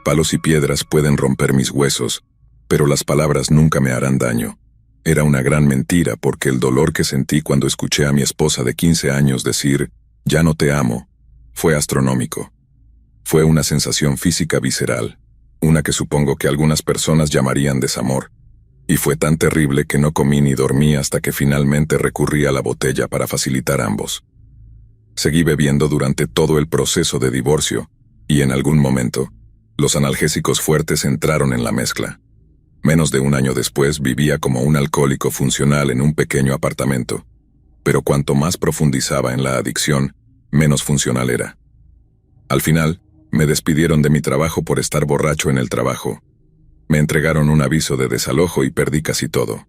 Palos y piedras pueden romper mis huesos, pero las palabras nunca me harán daño. Era una gran mentira porque el dolor que sentí cuando escuché a mi esposa de 15 años decir, «Ya no te amo», fue astronómico. Fue una sensación física visceral, una que supongo que algunas personas llamarían desamor. Y fue tan terrible que no comí ni dormí hasta que finalmente recurrí a la botella para facilitar ambos. Seguí bebiendo durante todo el proceso de divorcio, y en algún momento, los analgésicos fuertes entraron en la mezcla. Menos de un año después vivía como un alcohólico funcional en un pequeño apartamento. Pero cuanto más profundizaba en la adicción, menos funcional era. Al final, me despidieron de mi trabajo por estar borracho en el trabajo. Me entregaron un aviso de desalojo y perdí casi todo.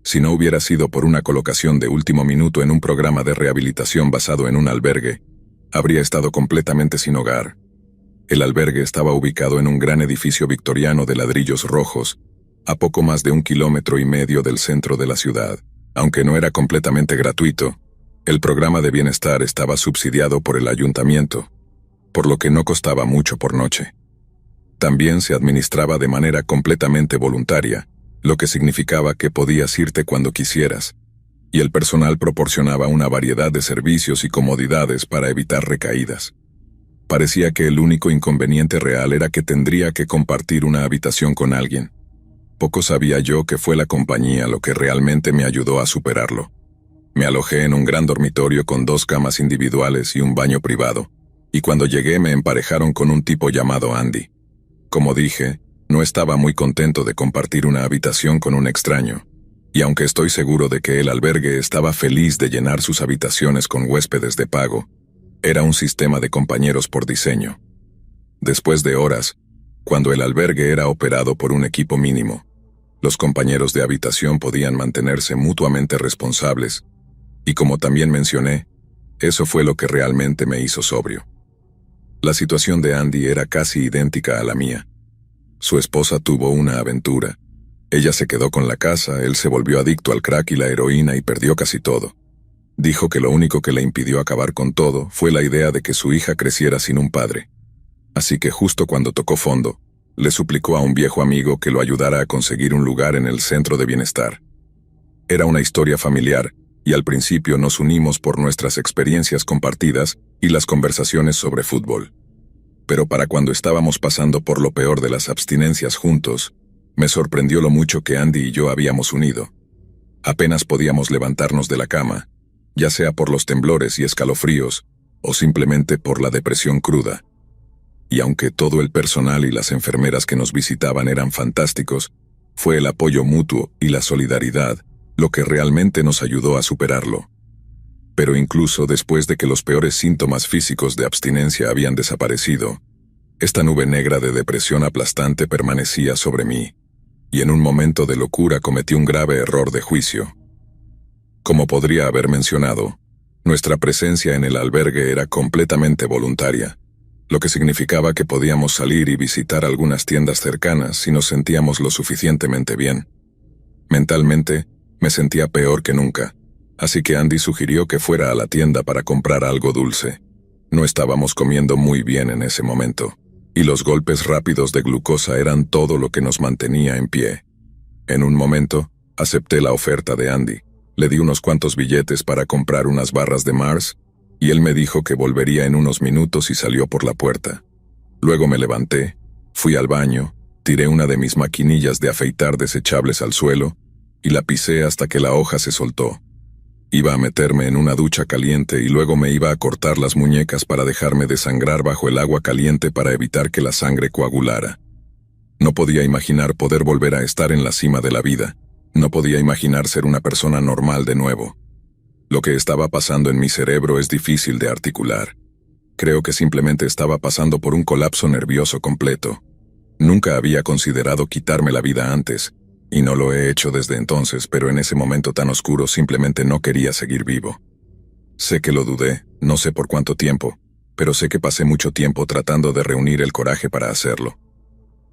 Si no hubiera sido por una colocación de último minuto en un programa de rehabilitación basado en un albergue, habría estado completamente sin hogar. El albergue estaba ubicado en un gran edificio victoriano de ladrillos rojos, a poco más de 1,5 kilómetros del centro de la ciudad. Aunque no era completamente gratuito, el programa de bienestar estaba subsidiado por el ayuntamiento, por lo que no costaba mucho por noche. También se administraba de manera completamente voluntaria, lo que significaba que podías irte cuando quisieras, y el personal proporcionaba una variedad de servicios y comodidades para evitar recaídas. Parecía que el único inconveniente real era que tendría que compartir una habitación con alguien. Poco sabía yo que fue la compañía lo que realmente me ayudó a superarlo. Me alojé en un gran dormitorio con 2 camas individuales y un baño privado, y cuando llegué me emparejaron con un tipo llamado Andy. Como dije, no estaba muy contento de compartir una habitación con un extraño, y aunque estoy seguro de que el albergue estaba feliz de llenar sus habitaciones con huéspedes de pago, era un sistema de compañeros por diseño. Después de horas, cuando el albergue era operado por un equipo mínimo, los compañeros de habitación podían mantenerse mutuamente responsables, y como también mencioné, eso fue lo que realmente me hizo sobrio. La situación de Andy era casi idéntica a la mía. Su esposa tuvo una aventura. Ella se quedó con la casa, él se volvió adicto al crack y la heroína y perdió casi todo. Dijo que lo único que le impidió acabar con todo fue la idea de que su hija creciera sin un padre. Así que justo cuando tocó fondo, le suplicó a un viejo amigo que lo ayudara a conseguir un lugar en el centro de bienestar. Era una historia familiar, y al principio nos unimos por nuestras experiencias compartidas y las conversaciones sobre fútbol. Pero para cuando estábamos pasando por lo peor de las abstinencias juntos, me sorprendió lo mucho que Andy y yo habíamos unido. Apenas podíamos levantarnos de la cama, ya sea por los temblores y escalofríos, o simplemente por la depresión cruda. Y aunque todo el personal y las enfermeras que nos visitaban eran fantásticos, fue el apoyo mutuo y la solidaridad lo que realmente nos ayudó a superarlo. Pero incluso después de que los peores síntomas físicos de abstinencia habían desaparecido, esta nube negra de depresión aplastante permanecía sobre mí, y en un momento de locura cometí un grave error de juicio. Como podría haber mencionado, nuestra presencia en el albergue era completamente voluntaria, lo que significaba que podíamos salir y visitar algunas tiendas cercanas si nos sentíamos lo suficientemente bien. Mentalmente, me sentía peor que nunca, así que Andy sugirió que fuera a la tienda para comprar algo dulce. No estábamos comiendo muy bien en ese momento, y los golpes rápidos de glucosa eran todo lo que nos mantenía en pie. En un momento, acepté la oferta de Andy, le di unos cuantos billetes para comprar unas barras de Mars, y él me dijo que volvería en unos minutos y salió por la puerta. Luego me levanté, fui al baño, tiré una de mis maquinillas de afeitar desechables al suelo, y la pisé hasta que la hoja se soltó. Iba a meterme en una ducha caliente y luego me iba a cortar las muñecas para dejarme desangrar bajo el agua caliente para evitar que la sangre coagulara. No podía imaginar poder volver a estar en la cima de la vida. No podía imaginar ser una persona normal de nuevo. Lo que estaba pasando en mi cerebro es difícil de articular. Creo que simplemente estaba pasando por un colapso nervioso completo. Nunca había considerado quitarme la vida antes, y no lo he hecho desde entonces, pero en ese momento tan oscuro simplemente no quería seguir vivo. Sé que lo dudé, no sé por cuánto tiempo, pero sé que pasé mucho tiempo tratando de reunir el coraje para hacerlo.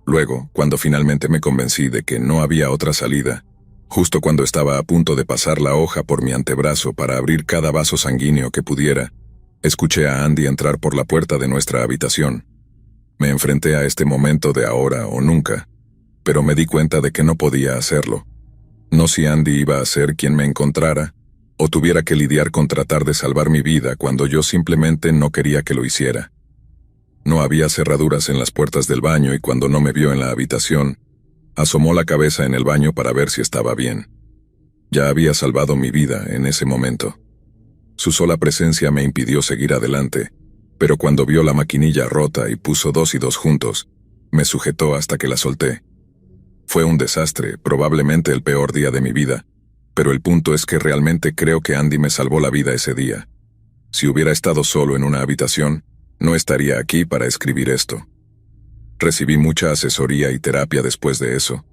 Luego, cuando finalmente me convencí de que no había otra salida, justo cuando estaba a punto de pasar la hoja por mi antebrazo para abrir cada vaso sanguíneo que pudiera, Escuché a Andy entrar por la puerta de nuestra habitación. Me enfrenté a este momento de ahora o nunca, pero me di cuenta de que no podía hacerlo. No si Andy iba a ser quien me encontrara, o tuviera que lidiar con tratar de salvar mi vida cuando yo simplemente no quería que lo hiciera. No había cerraduras en las puertas del baño y cuando no me vio en la habitación, asomó la cabeza en el baño para ver si estaba bien. Ya había salvado mi vida en ese momento. Su sola presencia me impidió seguir adelante, pero cuando vio la maquinilla rota y puso 2 y 2 juntos, me sujetó hasta que la solté. Fue un desastre, probablemente el peor día de mi vida, pero el punto es que realmente creo que Andy me salvó la vida ese día. Si hubiera estado solo en una habitación, no estaría aquí para escribir esto. Recibí mucha asesoría y terapia después de eso,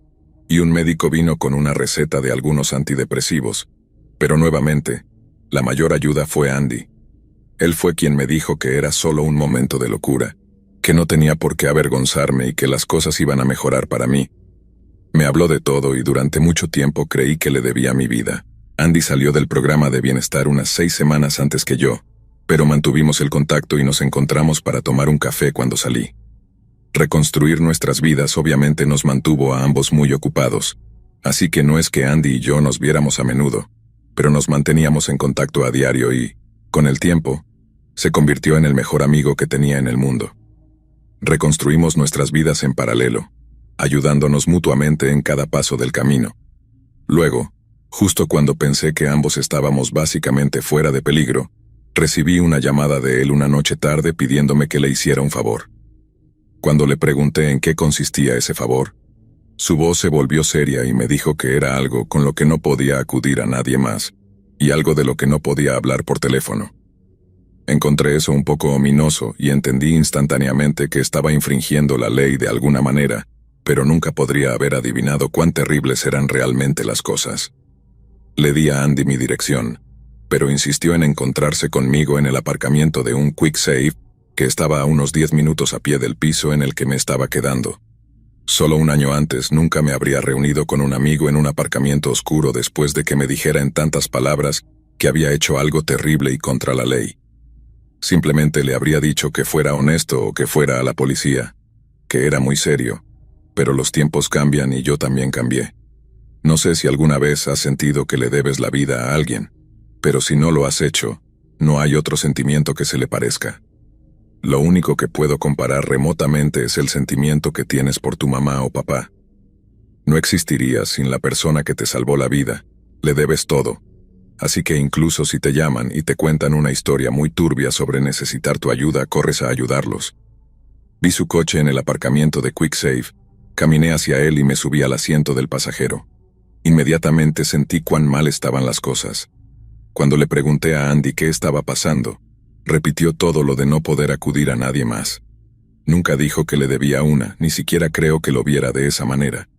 y un médico vino con una receta de algunos antidepresivos, pero nuevamente, la mayor ayuda fue Andy. Él fue quien me dijo que era solo un momento de locura, que no tenía por qué avergonzarme y que las cosas iban a mejorar para mí. Me habló de todo y durante mucho tiempo creí que le debía mi vida. Andy salió del programa de bienestar unas 6 semanas antes que yo, pero mantuvimos el contacto y nos encontramos para tomar un café cuando salí. Reconstruir nuestras vidas obviamente nos mantuvo a ambos muy ocupados, así que no es que Andy y yo nos viéramos a menudo, pero nos manteníamos en contacto a diario y, con el tiempo, se convirtió en el mejor amigo que tenía en el mundo. Reconstruimos nuestras vidas en paralelo, ayudándonos mutuamente en cada paso del camino. Luego, justo cuando pensé que ambos estábamos básicamente fuera de peligro, recibí una llamada de él una noche tarde pidiéndome que le hiciera un favor. Cuando le pregunté en qué consistía ese favor, su voz se volvió seria y me dijo que era algo con lo que no podía acudir a nadie más, y algo de lo que no podía hablar por teléfono. Encontré eso un poco ominoso y entendí instantáneamente que estaba infringiendo la ley de alguna manera, pero nunca podría haber adivinado cuán terribles eran realmente las cosas. Le di a Andy mi dirección, pero insistió en encontrarse conmigo en el aparcamiento de un Quick Save que estaba a unos 10 minutos a pie del piso en el que me estaba quedando. Solo un año antes nunca me habría reunido con un amigo en un aparcamiento oscuro después de que me dijera en tantas palabras que había hecho algo terrible y contra la ley. Simplemente le habría dicho que fuera honesto o que fuera a la policía, que era muy serio, pero los tiempos cambian y yo también cambié. No sé si alguna vez has sentido que le debes la vida a alguien, pero si no lo has hecho, no hay otro sentimiento que se le parezca. Lo único que puedo comparar remotamente es el sentimiento que tienes por tu mamá o papá. No existirías sin la persona que te salvó la vida, le debes todo. Así que incluso si te llaman y te cuentan una historia muy turbia sobre necesitar tu ayuda, corres a ayudarlos. Vi su coche en el aparcamiento de Quick Save, caminé hacia él y me subí al asiento del pasajero. Inmediatamente sentí cuán mal estaban las cosas. Cuando le pregunté a Andy qué estaba pasando, repitió todo lo de no poder acudir a nadie más. Nunca dijo que le debía una, ni siquiera creo que lo viera de esa manera.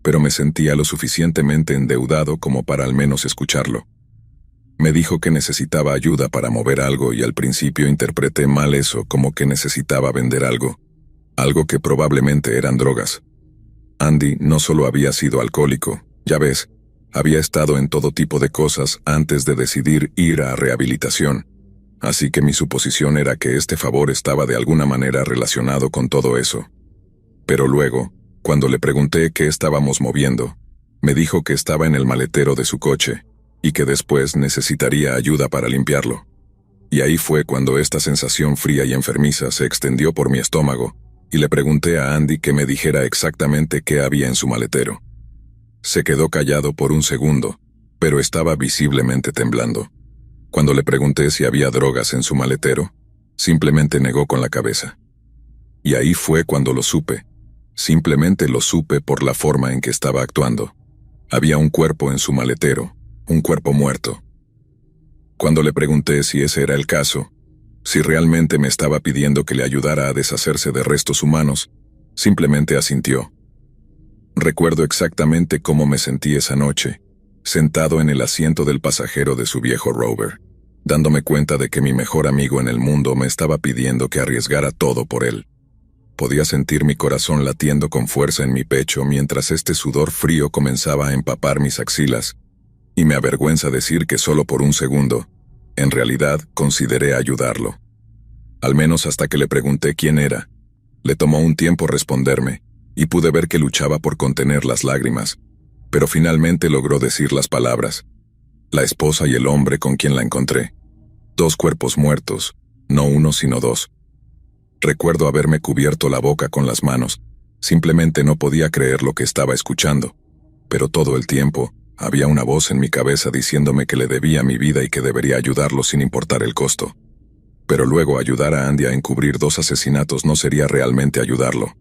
Pero me sentía lo suficientemente endeudado como para al menos escucharlo. Me dijo que necesitaba ayuda para mover algo y al principio interpreté mal eso como que necesitaba vender algo que probablemente eran drogas. Andy no solo había sido alcohólico, ya ves, había estado en todo tipo de cosas antes de decidir ir a rehabilitación, así que mi suposición era que este favor estaba de alguna manera relacionado con todo eso. Pero luego, cuando le pregunté qué estábamos moviendo, me dijo que estaba en el maletero de su coche, y que después necesitaría ayuda para limpiarlo. Y ahí fue cuando esta sensación fría y enfermiza se extendió por mi estómago, y le pregunté a Andy que me dijera exactamente qué había en su maletero. Se quedó callado por un segundo, pero estaba visiblemente temblando. Cuando le pregunté si había drogas en su maletero, simplemente negó con la cabeza. Y ahí fue cuando lo supe. Simplemente lo supe por la forma en que estaba actuando. Había un cuerpo en su maletero, un cuerpo muerto. Cuando le pregunté si ese era el caso, si realmente me estaba pidiendo que le ayudara a deshacerse de restos humanos, simplemente asintió. Recuerdo exactamente cómo me sentí esa noche, sentado en el asiento del pasajero de su viejo Rover, dándome cuenta de que mi mejor amigo en el mundo me estaba pidiendo que arriesgara todo por él. Podía sentir mi corazón latiendo con fuerza en mi pecho mientras este sudor frío comenzaba a empapar mis axilas, y me avergüenza decir que solo por un segundo, En realidad, consideré ayudarlo. Al menos hasta que le pregunté quién era. Le tomó un tiempo responderme, y pude ver que luchaba por contener las lágrimas, pero finalmente logró decir las palabras. La esposa y el hombre con quien la encontré. 2 cuerpos muertos, no uno sino 2. Recuerdo haberme cubierto la boca con las manos. Simplemente no podía creer lo que estaba escuchando. Pero todo el tiempo, había una voz en mi cabeza diciéndome que le debía mi vida y que debería ayudarlo sin importar el costo. Pero luego ayudar a Andy a encubrir 2 asesinatos no sería realmente ayudarlo.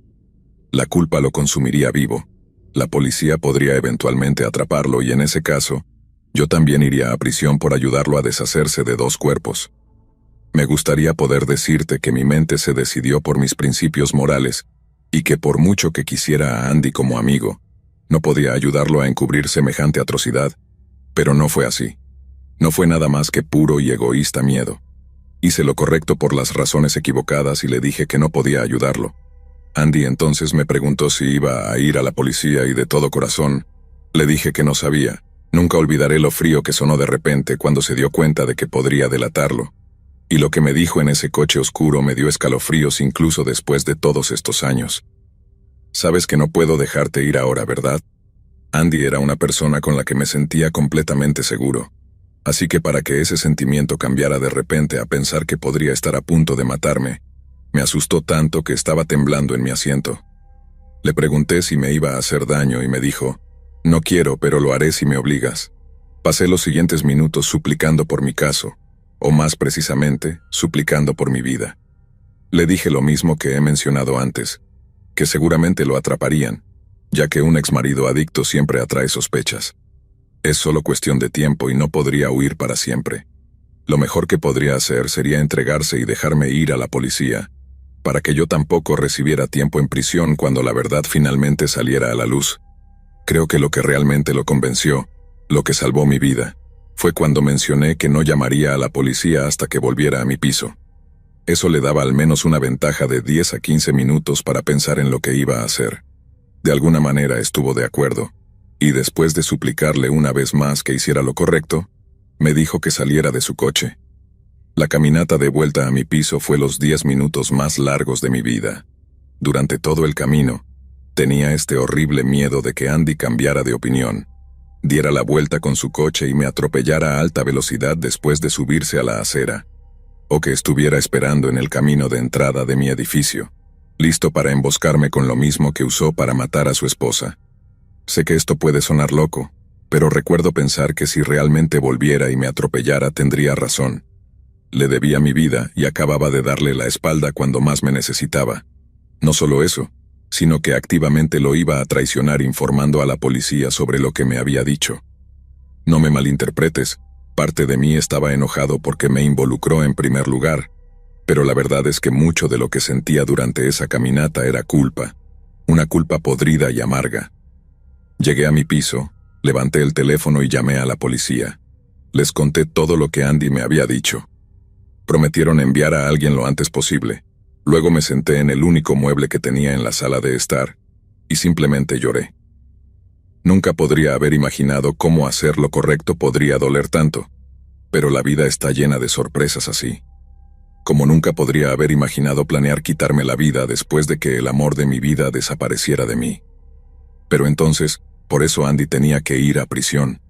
La culpa lo consumiría vivo. La policía podría eventualmente atraparlo y en ese caso, yo también iría a prisión por ayudarlo a deshacerse de 2 cuerpos. Me gustaría poder decirte que mi mente se decidió por mis principios morales y que por mucho que quisiera a Andy como amigo, no podía ayudarlo a encubrir semejante atrocidad, pero no fue así. No fue nada más que puro y egoísta miedo. Hice lo correcto por las razones equivocadas y le dije que no podía ayudarlo. Andy entonces me preguntó si iba a ir a la policía y de todo corazón, le dije que no sabía. Nunca olvidaré lo frío que sonó de repente cuando se dio cuenta de que podría delatarlo. Y lo que me dijo en ese coche oscuro me dio escalofríos incluso después de todos estos años. Sabes que no puedo dejarte ir ahora, ¿verdad? Andy era una persona con la que me sentía completamente seguro. Así que para que ese sentimiento cambiara de repente a pensar que podría estar a punto de matarme, me asustó tanto que estaba temblando en mi asiento. Le pregunté si me iba a hacer daño y me dijo, no quiero, pero lo haré si me obligas. Pasé los siguientes minutos suplicando por mi caso, o más precisamente, suplicando por mi vida. Le dije lo mismo que he mencionado antes, que seguramente lo atraparían, ya que un exmarido adicto siempre atrae sospechas. Es solo cuestión de tiempo y no podría huir para siempre. Lo mejor que podría hacer sería entregarse y dejarme ir a la policía, para que yo tampoco recibiera tiempo en prisión cuando la verdad finalmente saliera a la luz. Creo que lo que realmente lo convenció, lo que salvó mi vida, fue cuando mencioné que no llamaría a la policía hasta que volviera a mi piso. Eso le daba al menos una ventaja de 10 a 15 minutos para pensar en lo que iba a hacer. De alguna manera estuvo de acuerdo, y después de suplicarle una vez más que hiciera lo correcto, me dijo que saliera de su coche. La caminata de vuelta a mi piso fue los 10 minutos más largos de mi vida. Durante todo el camino, tenía este horrible miedo de que Andy cambiara de opinión, diera la vuelta con su coche y me atropellara a alta velocidad después de subirse a la acera, o que estuviera esperando en el camino de entrada de mi edificio, listo para emboscarme con lo mismo que usó para matar a su esposa. Sé que esto puede sonar loco, pero recuerdo pensar que si realmente volviera y me atropellara tendría razón. Le debía mi vida y acababa de darle la espalda cuando más me necesitaba. No solo eso, sino que activamente lo iba a traicionar informando a la policía sobre lo que me había dicho. No me malinterpretes, parte de mí estaba enojado porque me involucró en primer lugar, pero la verdad es que mucho de lo que sentía durante esa caminata era culpa, una culpa podrida y amarga. Llegué a mi piso, levanté el teléfono y llamé a la policía. Les conté todo lo que Andy me había dicho. Prometieron enviar a alguien lo antes posible. Luego me senté en el único mueble que tenía en la sala de estar, y simplemente lloré. Nunca podría haber imaginado cómo hacer lo correcto podría doler tanto, pero la vida está llena de sorpresas así. Como nunca podría haber imaginado planear quitarme la vida después de que el amor de mi vida desapareciera de mí. Pero entonces, por eso Andy tenía que ir a prisión.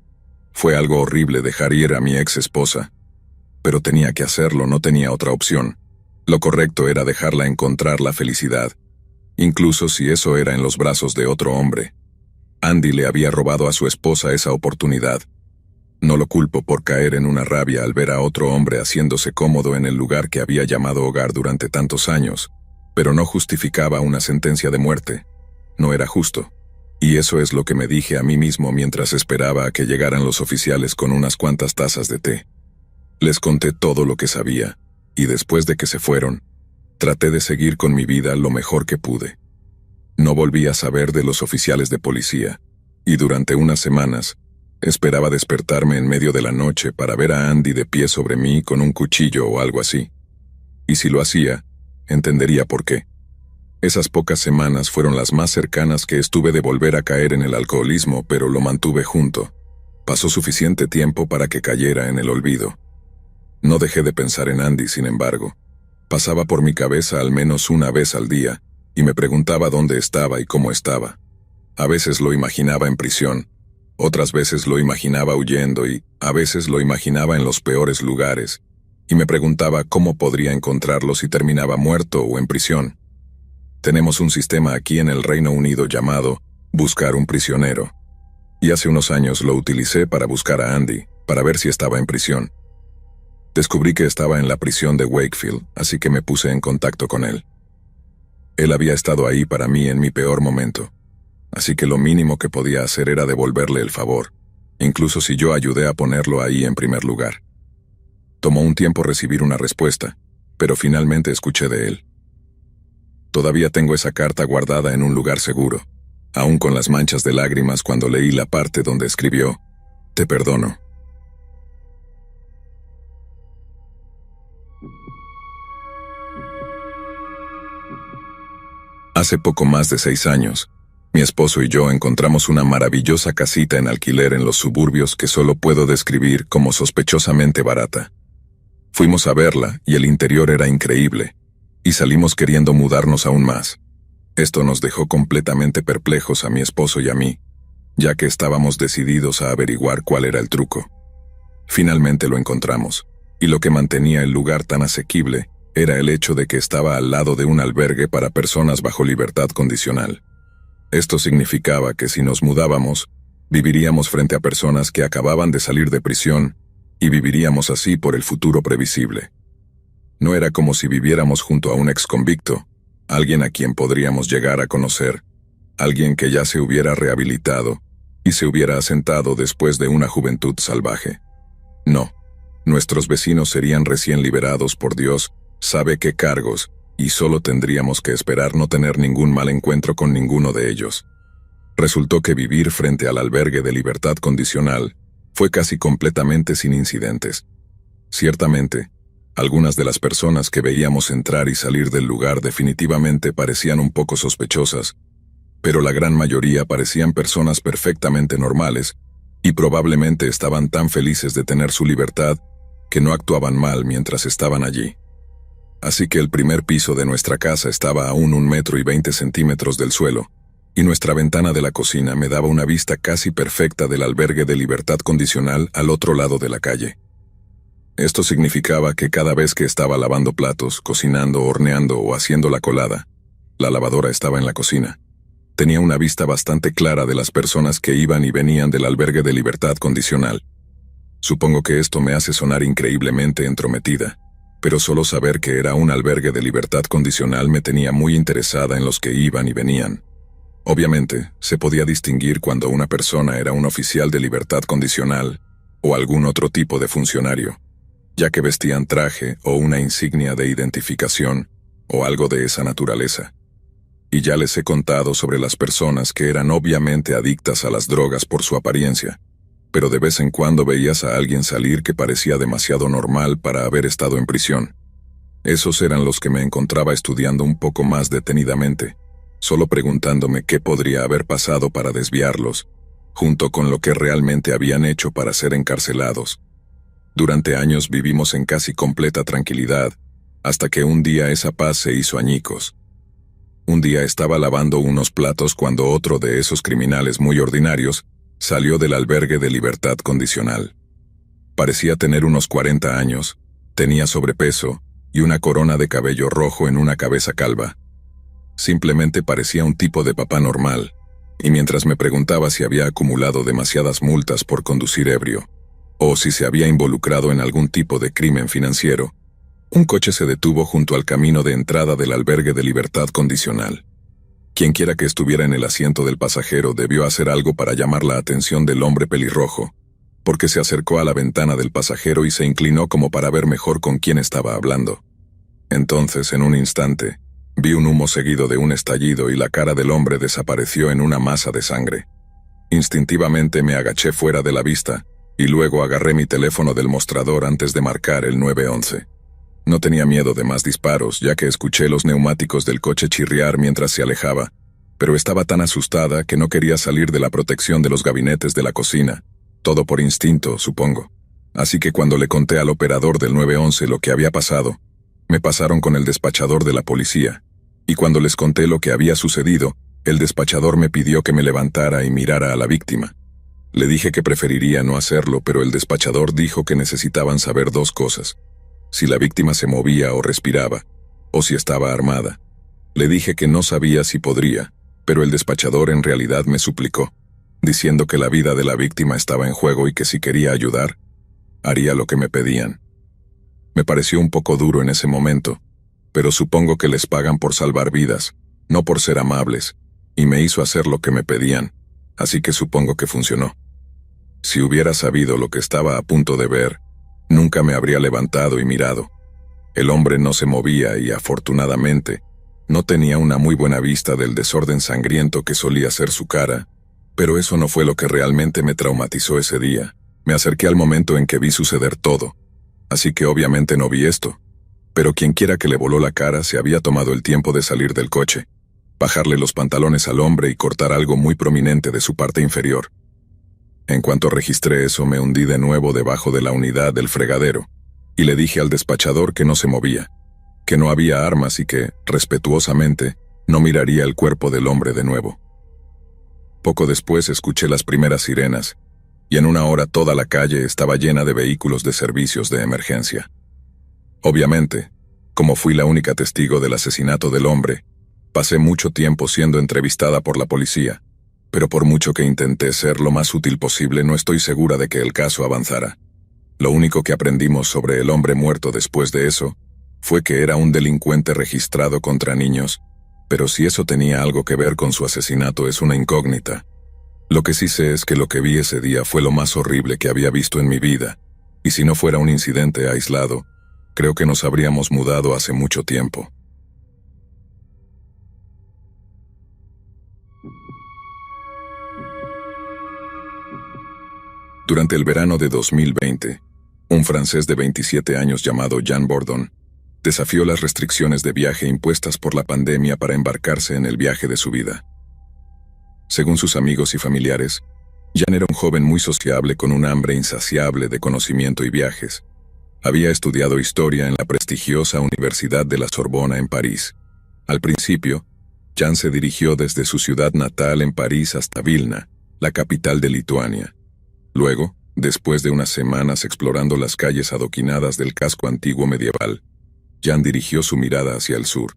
Fue algo horrible dejar ir a mi ex esposa, pero tenía que hacerlo, no tenía otra opción. Lo correcto era dejarla encontrar la felicidad, incluso si eso era en los brazos de otro hombre. Andy le había robado a su esposa esa oportunidad. No lo culpo por caer en una rabia al ver a otro hombre haciéndose cómodo en el lugar que había llamado hogar durante tantos años, pero no justificaba una sentencia de muerte. No era justo. Y eso es lo que me dije a mí mismo mientras esperaba a que llegaran los oficiales con unas cuantas tazas de té. Les conté todo lo que sabía, y después de que se fueron, traté de seguir con mi vida lo mejor que pude. No volví a saber de los oficiales de policía, y durante unas semanas, esperaba despertarme en medio de la noche para ver a Andy de pie sobre mí con un cuchillo o algo así. Y si lo hacía, entendería por qué. Esas pocas semanas fueron las más cercanas que estuve de volver a caer en el alcoholismo, pero lo mantuve junto. Pasó suficiente tiempo para que cayera en el olvido. No dejé de pensar en Andy, sin embargo. Pasaba por mi cabeza al menos una vez al día, y me preguntaba dónde estaba y cómo estaba. A veces lo imaginaba en prisión, otras veces lo imaginaba huyendo y a veces lo imaginaba en los peores lugares, y me preguntaba cómo podría encontrarlo si terminaba muerto o en prisión. Tenemos un sistema aquí en el Reino Unido llamado Buscar un prisionero, y hace unos años lo utilicé para buscar a Andy, para ver si estaba en prisión. Descubrí que estaba en la prisión de Wakefield, así que me puse en contacto con él. Él había estado ahí para mí en mi peor momento, así que lo mínimo que podía hacer era devolverle el favor, incluso si yo ayudé a ponerlo ahí en primer lugar. Tomó un tiempo recibir una respuesta, pero finalmente escuché de él. Todavía tengo esa carta guardada en un lugar seguro, aún con las manchas de lágrimas cuando leí la parte donde escribió: "Te perdono". Hace poco más de 6 años, mi esposo y yo encontramos una maravillosa casita en alquiler en los suburbios que solo puedo describir como sospechosamente barata. Fuimos a verla y el interior era increíble, y salimos queriendo mudarnos aún más. Esto nos dejó completamente perplejos a mi esposo y a mí, ya que estábamos decididos a averiguar cuál era el truco. Finalmente lo encontramos, y lo que mantenía el lugar tan asequible era el hecho de que estaba al lado de un albergue para personas bajo libertad condicional. Esto significaba que si nos mudábamos, viviríamos frente a personas que acababan de salir de prisión, y viviríamos así por el futuro previsible. No era como si viviéramos junto a un exconvicto, alguien a quien podríamos llegar a conocer, alguien que ya se hubiera rehabilitado y se hubiera asentado después de una juventud salvaje. No, nuestros vecinos serían recién liberados por Dios sabe qué cargos, y solo tendríamos que esperar no tener ningún mal encuentro con ninguno de ellos. Resultó que vivir frente al albergue de libertad condicional fue casi completamente sin incidentes. Ciertamente, algunas de las personas que veíamos entrar y salir del lugar definitivamente parecían un poco sospechosas, pero la gran mayoría parecían personas perfectamente normales, y probablemente estaban tan felices de tener su libertad que no actuaban mal mientras estaban allí. Así que el primer piso de nuestra casa estaba a 1,20 m del suelo, y nuestra ventana de la cocina me daba una vista casi perfecta del albergue de libertad condicional al otro lado de la calle. Esto significaba que cada vez que estaba lavando platos, cocinando, horneando o haciendo la colada, la lavadora estaba en la cocina. Tenía una vista bastante clara de las personas que iban y venían del albergue de libertad condicional. Supongo que esto me hace sonar increíblemente entrometida, pero solo saber que era un albergue de libertad condicional me tenía muy interesada en los que iban y venían. Obviamente, se podía distinguir cuando una persona era un oficial de libertad condicional o algún otro tipo de funcionario, ya que vestían traje o una insignia de identificación o algo de esa naturaleza. Y ya les he contado sobre las personas que eran obviamente adictas a las drogas por su apariencia, pero de vez en cuando veías a alguien salir que parecía demasiado normal para haber estado en prisión. Esos eran los que me encontraba estudiando un poco más detenidamente, solo preguntándome qué podría haber pasado para desviarlos, junto con lo que realmente habían hecho para ser encarcelados. Durante años vivimos en casi completa tranquilidad, hasta que un día esa paz se hizo añicos. Un día estaba lavando unos platos cuando otro de esos criminales muy ordinarios salió del albergue de libertad condicional. Parecía tener unos 40 años, tenía sobrepeso y una corona de cabello rojo en una cabeza calva. Simplemente parecía un tipo de papá normal, y mientras me preguntaba si había acumulado demasiadas multas por conducir ebrio, o si se había involucrado en algún tipo de crimen financiero, un coche se detuvo junto al camino de entrada del albergue de libertad condicional. Quienquiera que estuviera en el asiento del pasajero debió hacer algo para llamar la atención del hombre pelirrojo, porque se acercó a la ventana del pasajero y se inclinó como para ver mejor con quién estaba hablando. Entonces, en un instante, vi un humo seguido de un estallido y la cara del hombre desapareció en una masa de sangre. Instintivamente me agaché fuera de la vista, y luego agarré mi teléfono del mostrador antes de marcar el 911. No tenía miedo de más disparos, ya que escuché los neumáticos del coche chirriar mientras se alejaba, pero estaba tan asustada que no quería salir de la protección de los gabinetes de la cocina, todo por instinto, supongo. Así que cuando le conté al operador del 911 lo que había pasado, me pasaron con el despachador de la policía, y cuando les conté lo que había sucedido, el despachador me pidió que me levantara y mirara a la víctima. Le dije que preferiría no hacerlo, pero el despachador dijo que necesitaban saber dos cosas: si la víctima se movía o respiraba, o si estaba armada. Le dije que no sabía si podría, pero el despachador en realidad me suplicó, diciendo que la vida de la víctima estaba en juego y que si quería ayudar, haría lo que me pedían. Me pareció un poco duro en ese momento, pero supongo que les pagan por salvar vidas, no por ser amables, y me hizo hacer lo que me pedían, así que supongo que funcionó. Si hubiera sabido lo que estaba a punto de ver, nunca me habría levantado y mirado. El hombre no se movía y, afortunadamente, no tenía una muy buena vista del desorden sangriento que solía ser su cara, pero eso no fue lo que realmente me traumatizó ese día. Me acerqué al momento en que vi suceder todo, así que obviamente no vi esto, pero quienquiera que le voló la cara se había tomado el tiempo de salir del coche, bajarle los pantalones al hombre y cortar algo muy prominente de su parte inferior. En cuanto registré eso, me hundí de nuevo debajo de la unidad del fregadero, y le dije al despachador que no se movía, que no había armas y que, respetuosamente, no miraría el cuerpo del hombre de nuevo. Poco después escuché las primeras sirenas, y en una hora toda la calle estaba llena de vehículos de servicios de emergencia. Obviamente, como fui la única testigo del asesinato del hombre, pasé mucho tiempo siendo entrevistada por la policía, pero por mucho que intenté ser lo más útil posible, no estoy segura de que el caso avanzara. Lo único que aprendimos sobre el hombre muerto después de eso fue que era un delincuente registrado contra niños, pero si eso tenía algo que ver con su asesinato es una incógnita. Lo que sí sé es que lo que vi ese día fue lo más horrible que había visto en mi vida, y si no fuera un incidente aislado, creo que nos habríamos mudado hace mucho tiempo. Durante el verano de 2020, un francés de 27 años llamado Jean Bourdon desafió las restricciones de viaje impuestas por la pandemia para embarcarse en el viaje de su vida. Según sus amigos y familiares, Jean era un joven muy sociable con un hambre insaciable de conocimiento y viajes. Había estudiado historia en la prestigiosa Universidad de la Sorbona en París. Al principio, Jean se dirigió desde su ciudad natal en París hasta Vilna, la capital de Lituania. Luego, después de unas semanas explorando las calles adoquinadas del casco antiguo medieval, Jean dirigió su mirada hacia el sur.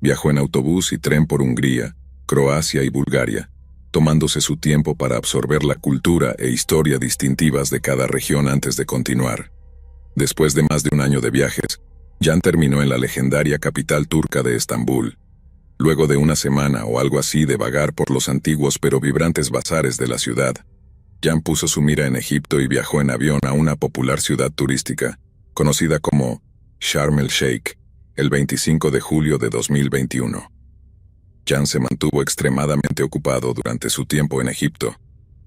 Viajó en autobús y tren por Hungría, Croacia y Bulgaria, tomándose su tiempo para absorber la cultura e historia distintivas de cada región antes de continuar. Después de más de un año de viajes, Jean terminó en la legendaria capital turca de Estambul. Luego de una semana o algo así de vagar por los antiguos pero vibrantes bazares de la ciudad, Jean puso su mira en Egipto y viajó en avión a una popular ciudad turística, conocida como Sharm el-Sheikh, el 25 de julio de 2021. Jean se mantuvo extremadamente ocupado durante su tiempo en Egipto,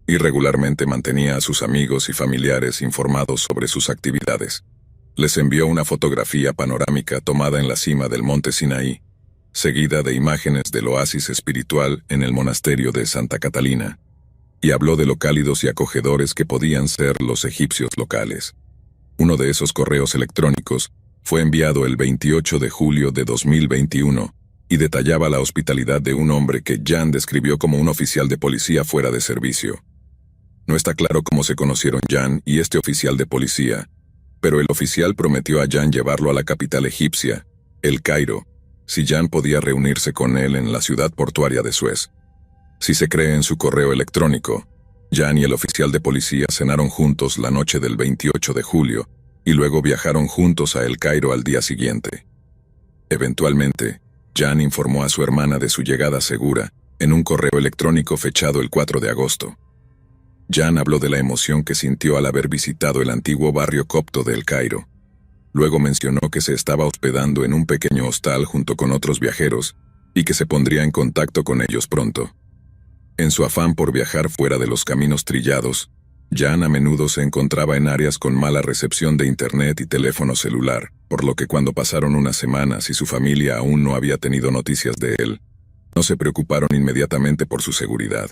y regularmente mantenía a sus amigos y familiares informados sobre sus actividades. Les envió una fotografía panorámica tomada en la cima del monte Sinaí, seguida de imágenes del oasis espiritual en el monasterio de Santa Catalina, y habló de lo cálidos y acogedores que podían ser los egipcios locales. Uno de esos correos electrónicos fue enviado el 28 de julio de 2021 y detallaba la hospitalidad de un hombre que Jean describió como un oficial de policía fuera de servicio. No está claro cómo se conocieron Jean y este oficial de policía, pero el oficial prometió a Jean llevarlo a la capital egipcia, El Cairo, si Jean podía reunirse con él en la ciudad portuaria de Suez. Si se cree en su correo electrónico, Jean y el oficial de policía cenaron juntos la noche del 28 de julio y luego viajaron juntos a El Cairo al día siguiente. Eventualmente, Jean informó a su hermana de su llegada segura en un correo electrónico fechado el 4 de agosto. Jean habló de la emoción que sintió al haber visitado el antiguo barrio copto de El Cairo. Luego mencionó que se estaba hospedando en un pequeño hostal junto con otros viajeros y que se pondría en contacto con ellos pronto. En su afán por viajar fuera de los caminos trillados, Jean a menudo se encontraba en áreas con mala recepción de internet y teléfono celular, por lo que cuando pasaron unas semanas y su familia aún no había tenido noticias de él, no se preocuparon inmediatamente por su seguridad.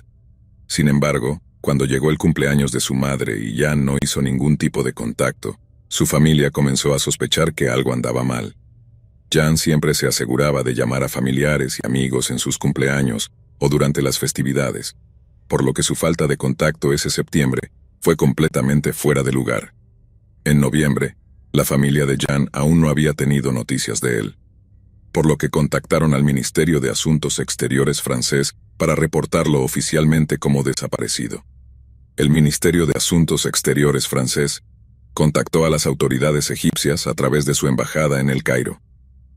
Sin embargo, Cuando llegó el cumpleaños de su madre y Jan no hizo ningún tipo de contacto, su familia comenzó a sospechar que algo andaba mal. Jan siempre se aseguraba de llamar a familiares y amigos en sus cumpleaños o durante las festividades, por lo que su falta de contacto ese septiembre fue completamente fuera de lugar. En noviembre, la familia de Jan aún no había tenido noticias de él, por lo que contactaron al Ministerio de Asuntos Exteriores francés para reportarlo oficialmente como desaparecido. El Ministerio de Asuntos Exteriores francés contactó a las autoridades egipcias a través de su embajada en El Cairo,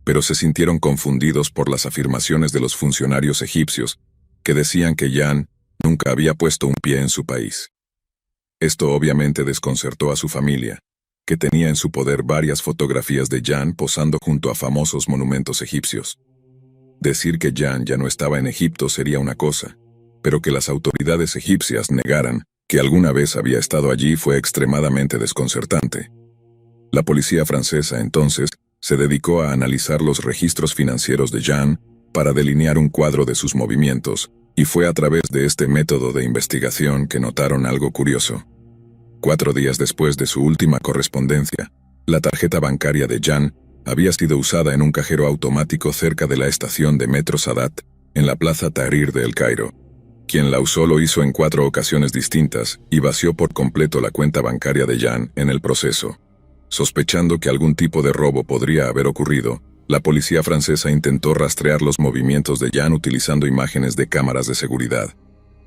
pero se sintieron confundidos por las afirmaciones de los funcionarios egipcios que decían que Jan nunca había puesto un pie en su país. Esto obviamente desconcertó a su familia, que tenía en su poder varias fotografías de Jan posando junto a famosos monumentos egipcios. Decir que Jan ya no estaba en Egipto sería una cosa, pero que las autoridades egipcias negaran que alguna vez había estado allí fue extremadamente desconcertante. La policía francesa entonces se dedicó a analizar los registros financieros de Jan para delinear un cuadro de sus movimientos, y fue a través de este método de investigación que notaron algo curioso. 4 días después de su última correspondencia, la tarjeta bancaria de Jan había sido usada en un cajero automático cerca de la estación de Metro Sadat, en la Plaza Tahrir de El Cairo. Quien la usó lo hizo en 4 ocasiones distintas y vació por completo la cuenta bancaria de Jan en el proceso. Sospechando que algún tipo de robo podría haber ocurrido, la policía francesa intentó rastrear los movimientos de Jan utilizando imágenes de cámaras de seguridad.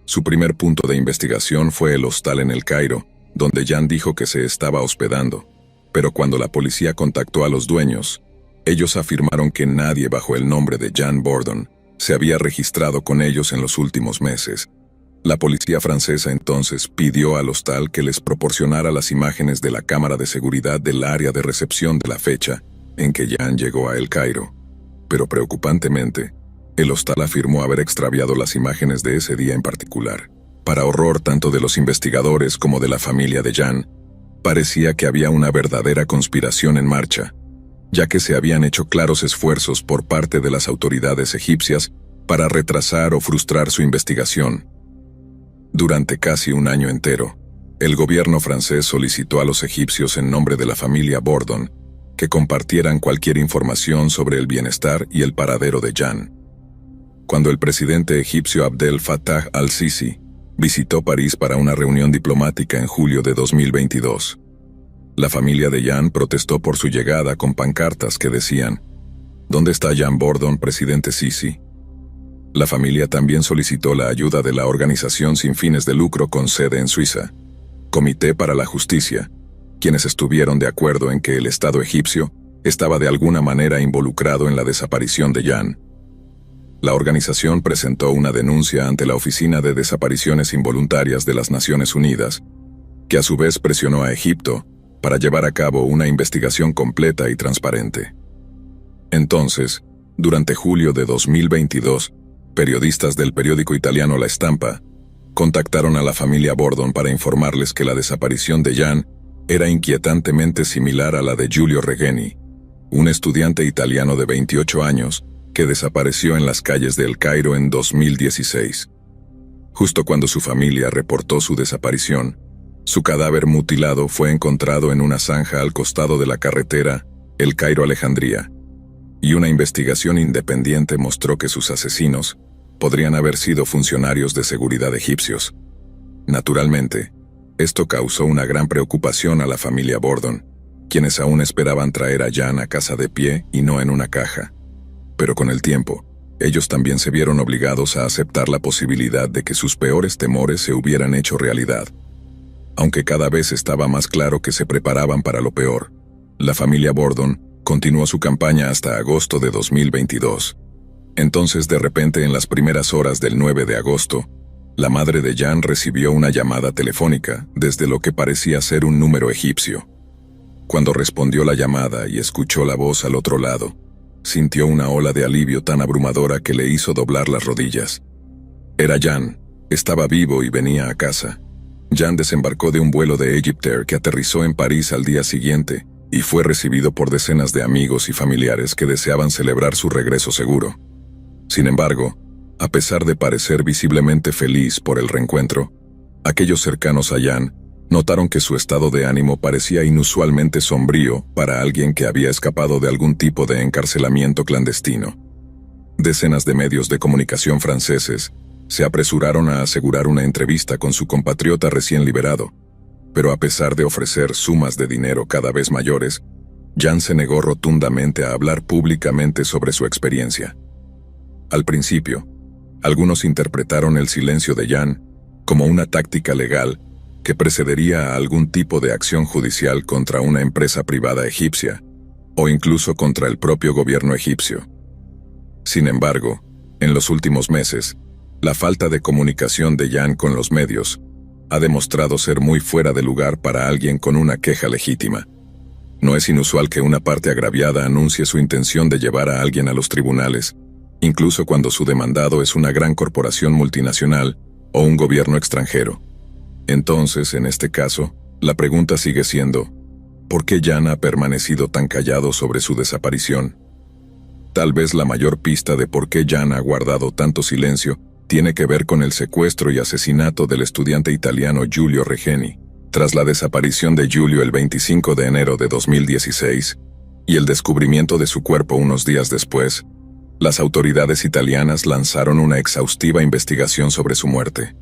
Su primer punto de investigación fue el hostal en El Cairo, donde Jan dijo que se estaba hospedando, pero cuando la policía contactó a los dueños, ellos afirmaron que nadie bajo el nombre de Jan Bordon se había registrado con ellos en los últimos meses. La policía francesa entonces pidió al hostal que les proporcionara las imágenes de la cámara de seguridad del área de recepción de la fecha en que Jan llegó a El Cairo. Pero preocupantemente, el hostal afirmó haber extraviado las imágenes de ese día en particular. Para horror tanto de los investigadores como de la familia de Jan, parecía que había una verdadera conspiración en marcha, ya que se habían hecho claros esfuerzos por parte de las autoridades egipcias para retrasar o frustrar su investigación. Durante casi un año entero, el gobierno francés solicitó a los egipcios en nombre de la familia Bordon que compartieran cualquier información sobre el bienestar y el paradero de Jan. Cuando el presidente egipcio Abdel Fattah al-Sisi visitó París para una reunión diplomática en julio de 2022, la familia de Jan protestó por su llegada con pancartas que decían: ¿Dónde está Jan Bordon, presidente Sisi? La familia también solicitó la ayuda de la organización sin fines de lucro con sede en Suiza, Comité para la Justicia, quienes estuvieron de acuerdo en que el Estado egipcio estaba de alguna manera involucrado en la desaparición de Jan. La organización presentó una denuncia ante la Oficina de Desapariciones Involuntarias de las Naciones Unidas, que a su vez presionó a Egipto para llevar a cabo una investigación completa y transparente. Entonces, durante julio de 2022, periodistas del periódico italiano La Stampa contactaron a la familia Bordon para informarles que la desaparición de Jan era inquietantemente similar a la de Giulio Regeni, un estudiante italiano de 28 años que desapareció en las calles de El Cairo en 2016. Justo cuando su familia reportó su desaparición, su cadáver mutilado fue encontrado en una zanja al costado de la carretera El Cairo-Alejandría, y una investigación independiente mostró que sus asesinos podrían haber sido funcionarios de seguridad egipcios. Naturalmente, esto causó una gran preocupación a la familia Bordon, quienes aún esperaban traer a Jan a casa de pie y no en una caja. Pero con el tiempo, ellos también se vieron obligados a aceptar la posibilidad de que sus peores temores se hubieran hecho realidad. Aunque cada vez estaba más claro que se preparaban para lo peor, la familia Bordon continuó su campaña hasta agosto de 2022. Entonces, de repente, en las primeras horas del 9 de agosto, la madre de Jan recibió una llamada telefónica desde lo que parecía ser un número egipcio. Cuando respondió la llamada y escuchó la voz al otro lado, sintió una ola de alivio tan abrumadora que le hizo doblar las rodillas. Era Jan, estaba vivo y venía a casa. Jan desembarcó de un vuelo de Egyptair que aterrizó en París al día siguiente y fue recibido por decenas de amigos y familiares que deseaban celebrar su regreso seguro. Sin embargo, a pesar de parecer visiblemente feliz por el reencuentro, Aquellos cercanos a Jan notaron que su estado de ánimo parecía inusualmente sombrío para alguien que había escapado de algún tipo de encarcelamiento clandestino. Decenas de medios de comunicación franceses se apresuraron a asegurar una entrevista con su compatriota recién liberado, pero a pesar de ofrecer sumas de dinero cada vez mayores, Jan se negó rotundamente a hablar públicamente sobre su experiencia. Al principio, algunos interpretaron el silencio de Jan como una táctica legal que precedería a algún tipo de acción judicial contra una empresa privada egipcia, o incluso contra el propio gobierno egipcio. Sin embargo, en los últimos meses, la falta de comunicación de Jan con los medios ha demostrado ser muy fuera de lugar para alguien con una queja legítima. No es inusual que una parte agraviada anuncie su intención de llevar a alguien a los tribunales, incluso cuando su demandado es una gran corporación multinacional o un gobierno extranjero. Entonces, en este caso, la pregunta sigue siendo, ¿por qué Jan ha permanecido tan callado sobre su desaparición? Tal vez la mayor pista de por qué Jan ha guardado tanto silencio tiene que ver con el secuestro y asesinato del estudiante italiano Giulio Regeni, tras la desaparición de Giulio el 25 de enero de 2016, y el descubrimiento de su cuerpo unos días después. Las autoridades italianas lanzaron una exhaustiva investigación sobre su muerte.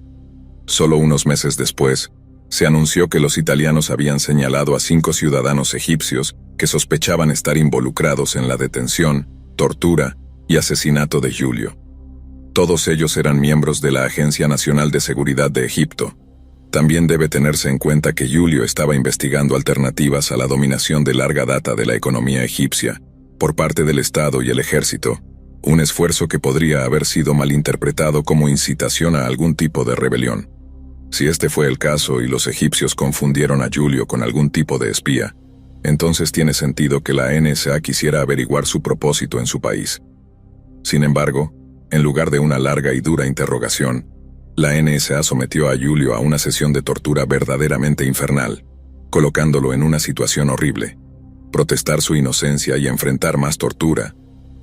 Solo unos meses después, se anunció que los italianos habían señalado a 5 ciudadanos egipcios que sospechaban estar involucrados en la detención, tortura y asesinato de Giulio. Todos ellos eran miembros de la Agencia Nacional de Seguridad de Egipto. También debe tenerse en cuenta que Giulio estaba investigando alternativas a la dominación de larga data de la economía egipcia, por parte del Estado y el ejército, un esfuerzo que podría haber sido malinterpretado como incitación a algún tipo de rebelión. Si este fue el caso y los egipcios confundieron a Giulio con algún tipo de espía, entonces tiene sentido que la NSA quisiera averiguar su propósito en su país. Sin embargo, en lugar de una larga y dura interrogación, la NSA sometió a Giulio a una sesión de tortura verdaderamente infernal, colocándolo en una situación horrible. Protestar su inocencia y enfrentar más tortura,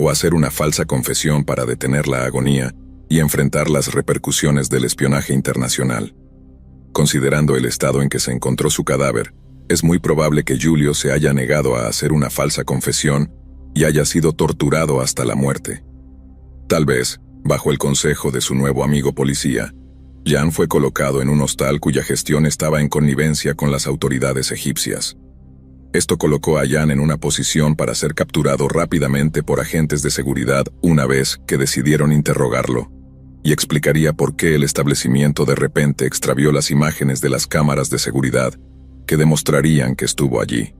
o hacer una falsa confesión para detener la agonía y enfrentar las repercusiones del espionaje internacional. Considerando el estado en que se encontró su cadáver, es muy probable que Giulio se haya negado a hacer una falsa confesión y haya sido torturado hasta la muerte. Tal vez, bajo el consejo de su nuevo amigo policía, Jan fue colocado en un hostal cuya gestión estaba en connivencia con las autoridades egipcias. Esto colocó a Jan en una posición para ser capturado rápidamente por agentes de seguridad una vez que decidieron interrogarlo, y explicaría por qué el establecimiento de repente extravió las imágenes de las cámaras de seguridad que demostrarían que estuvo allí.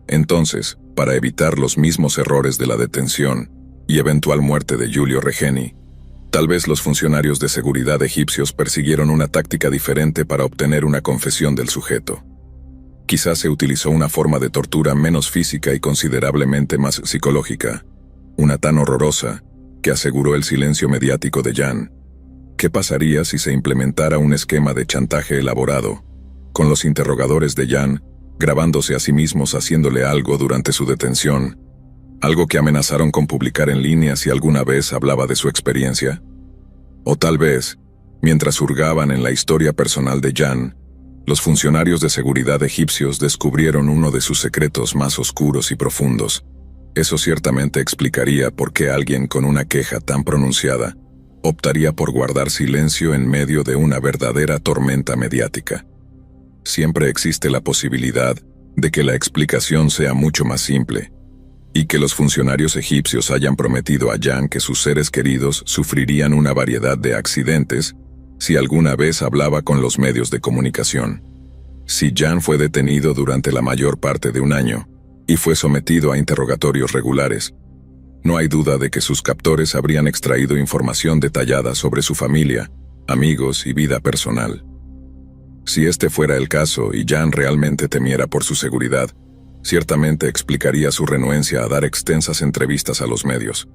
Entonces, para evitar los mismos errores de la detención y eventual muerte de Giulio Regeni, tal vez los funcionarios de seguridad egipcios persiguieron una táctica diferente para obtener una confesión del sujeto. Quizás se utilizó una forma de tortura menos física y considerablemente más psicológica, una tan horrorosa que aseguró el silencio mediático de Jan. ¿Qué pasaría si se implementara un esquema de chantaje elaborado, con los interrogadores de Jan grabándose a sí mismos haciéndole algo durante su detención, algo que amenazaron con publicar en línea si alguna vez hablaba de su experiencia? O tal vez, mientras hurgaban en la historia personal de Jan, los funcionarios de seguridad egipcios descubrieron uno de sus secretos más oscuros y profundos. Eso ciertamente explicaría por qué alguien con una queja tan pronunciada optaría por guardar silencio en medio de una verdadera tormenta mediática. Siempre existe la posibilidad de que la explicación sea mucho más simple, y que los funcionarios egipcios hayan prometido a Jan que sus seres queridos sufrirían una variedad de accidentes si alguna vez hablaba con los medios de comunicación. Si Jan fue detenido durante la mayor parte de un año y fue sometido a interrogatorios regulares, no hay duda de que sus captores habrían extraído información detallada sobre su familia, amigos y vida personal. Si este fuera el caso y Jan realmente temiera por su seguridad, ciertamente explicaría su renuencia a dar extensas entrevistas a los medios.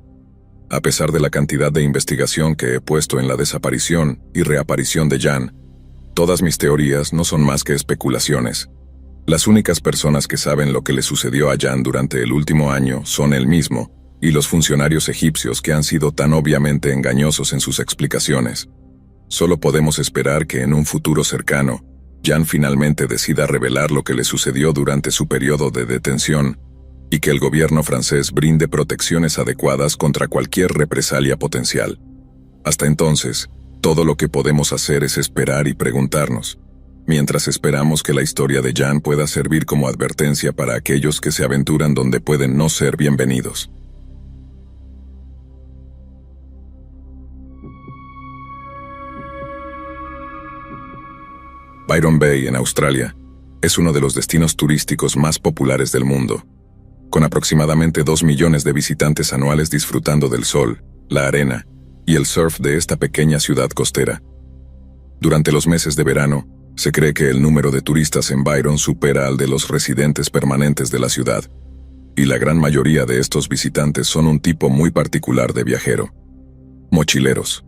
A pesar de la cantidad de investigación que he puesto en la desaparición y reaparición de Jan, todas mis teorías no son más que especulaciones. Las únicas personas que saben lo que le sucedió a Jan durante el último año son él mismo y los funcionarios egipcios que han sido tan obviamente engañosos en sus explicaciones. Solo podemos esperar que en un futuro cercano, Jan finalmente decida revelar lo que le sucedió durante su periodo de detención y que el gobierno francés brinde protecciones adecuadas contra cualquier represalia potencial. Hasta entonces, todo lo que podemos hacer es esperar y preguntarnos, mientras esperamos que la historia de Jan pueda servir como advertencia para aquellos que se aventuran donde pueden no ser bienvenidos. Byron Bay, en Australia, es uno de los destinos turísticos más populares del mundo, con aproximadamente 2 millones de visitantes anuales disfrutando del sol, la arena y el surf de esta pequeña ciudad costera. Durante los meses de verano, se cree que el número de turistas en Byron supera al de los residentes permanentes de la ciudad, y la gran mayoría de estos visitantes son un tipo muy particular de viajero: mochileros.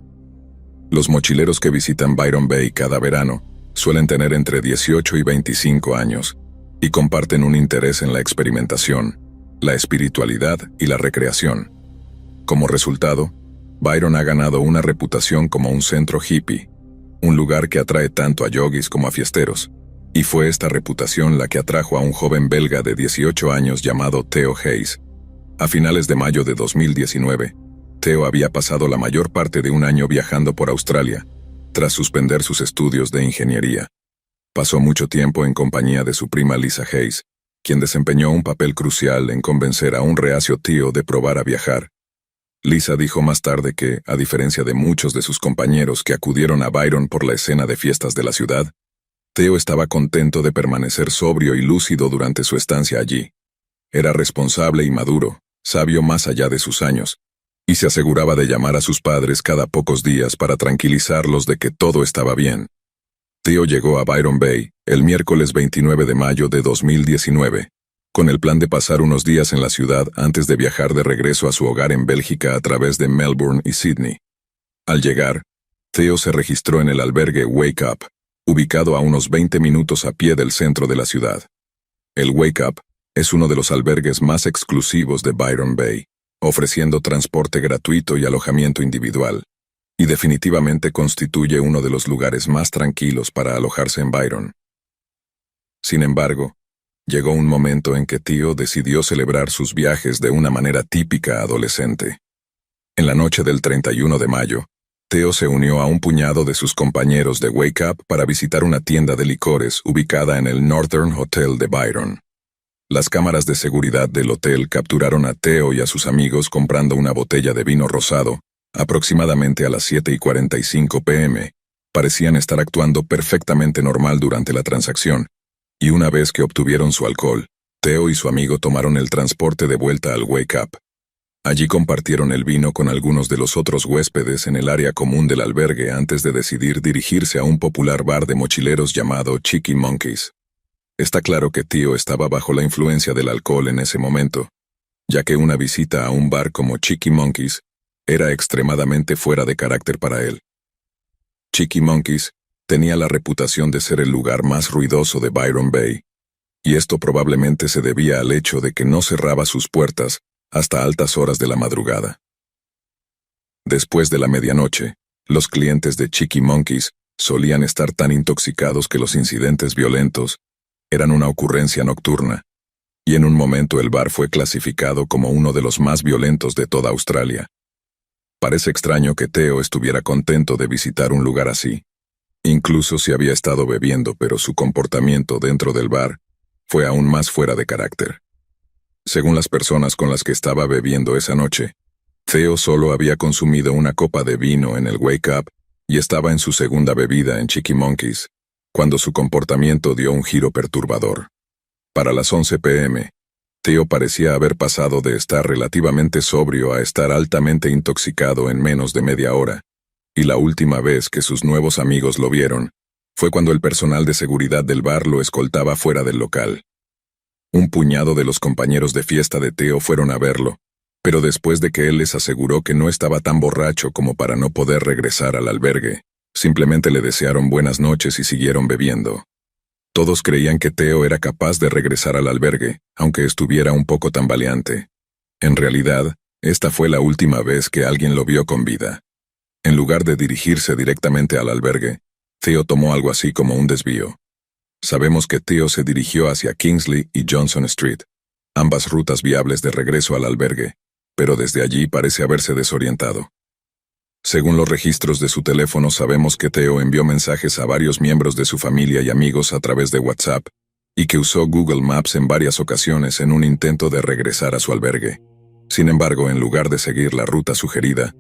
Los mochileros que visitan Byron Bay cada verano suelen tener entre 18 y 25 años, y comparten un interés en la experimentación, la espiritualidad y la recreación. Como resultado, Byron ha ganado una reputación como un centro hippie, un lugar que atrae tanto a yogis como a fiesteros, y fue esta reputación la que atrajo a un joven belga de 18 años llamado Theo Hayes. A finales de mayo de 2019, Theo había pasado la mayor parte de un año viajando por Australia, tras suspender sus estudios de ingeniería. Pasó mucho tiempo en compañía de su prima Lisa Hayes, quien desempeñó un papel crucial en convencer a un reacio tío de probar a viajar. Lisa dijo más tarde que, a diferencia de muchos de sus compañeros que acudieron a Byron por la escena de fiestas de la ciudad, Theo estaba contento de permanecer sobrio y lúcido durante su estancia allí. Era responsable y maduro, sabio más allá de sus años, y se aseguraba de llamar a sus padres cada pocos días para tranquilizarlos de que todo estaba bien. Theo llegó a Byron Bay el miércoles 29 de mayo de 2019, con el plan de pasar unos días en la ciudad antes de viajar de regreso a su hogar en Bélgica a través de Melbourne y Sydney. Al llegar, Theo se registró en el albergue Wake Up, ubicado a unos 20 minutos a pie del centro de la ciudad. El Wake Up es uno de los albergues más exclusivos de Byron Bay, ofreciendo transporte gratuito y alojamiento individual, y definitivamente constituye uno de los lugares más tranquilos para alojarse en Byron. Sin embargo, llegó un momento en que Theo decidió celebrar sus viajes de una manera típica adolescente. En la noche del 31 de mayo, Theo se unió a un puñado de sus compañeros de Wake Up para visitar una tienda de licores ubicada en el Northern Hotel de Byron. Las cámaras de seguridad del hotel capturaron a Theo y a sus amigos comprando una botella de vino rosado, aproximadamente a las 7:45 p.m. Parecían estar actuando perfectamente normal durante la transacción, y una vez que obtuvieron su alcohol, Theo y su amigo tomaron el transporte de vuelta al Wake Up. Allí compartieron el vino con algunos de los otros huéspedes en el área común del albergue antes de decidir dirigirse a un popular bar de mochileros llamado Cheeky Monkeys. Está claro que Theo estaba bajo la influencia del alcohol en ese momento, ya que una visita a un bar como Cheeky Monkeys era extremadamente fuera de carácter para él. Cheeky Monkeys tenía la reputación de ser el lugar más ruidoso de Byron Bay, y esto probablemente se debía al hecho de que no cerraba sus puertas hasta altas horas de la madrugada. Después de la medianoche, los clientes de Cheeky Monkeys solían estar tan intoxicados que los incidentes violentos eran una ocurrencia nocturna, y en un momento el bar fue clasificado como uno de los más violentos de toda Australia. Parece extraño que Theo estuviera contento de visitar un lugar así, incluso si había estado bebiendo, pero su comportamiento dentro del bar fue aún más fuera de carácter. Según las personas con las que estaba bebiendo esa noche, Theo solo había consumido una copa de vino en el Wake Up y estaba en su segunda bebida en Cheeky Monkeys, cuando su comportamiento dio un giro perturbador. Para las 11 p.m., Theo parecía haber pasado de estar relativamente sobrio a estar altamente intoxicado en menos de media hora, y la última vez que sus nuevos amigos lo vieron fue cuando el personal de seguridad del bar lo escoltaba fuera del local. Un puñado de los compañeros de fiesta de Theo fueron a verlo, pero después de que él les aseguró que no estaba tan borracho como para no poder regresar al albergue, simplemente le desearon buenas noches y siguieron bebiendo. Todos creían que Theo era capaz de regresar al albergue, aunque estuviera un poco tambaleante. En realidad, esta fue la última vez que alguien lo vio con vida. En lugar de dirigirse directamente al albergue, Theo tomó algo así como un desvío. Sabemos que Theo se dirigió hacia Kingsley y Johnson Street, ambas rutas viables de regreso al albergue, pero desde allí parece haberse desorientado. Según los registros de su teléfono, sabemos que Theo envió mensajes a varios miembros de su familia y amigos a través de WhatsApp, y que usó Google Maps en varias ocasiones en un intento de regresar a su albergue. Sin embargo, en lugar de seguir la ruta sugerida,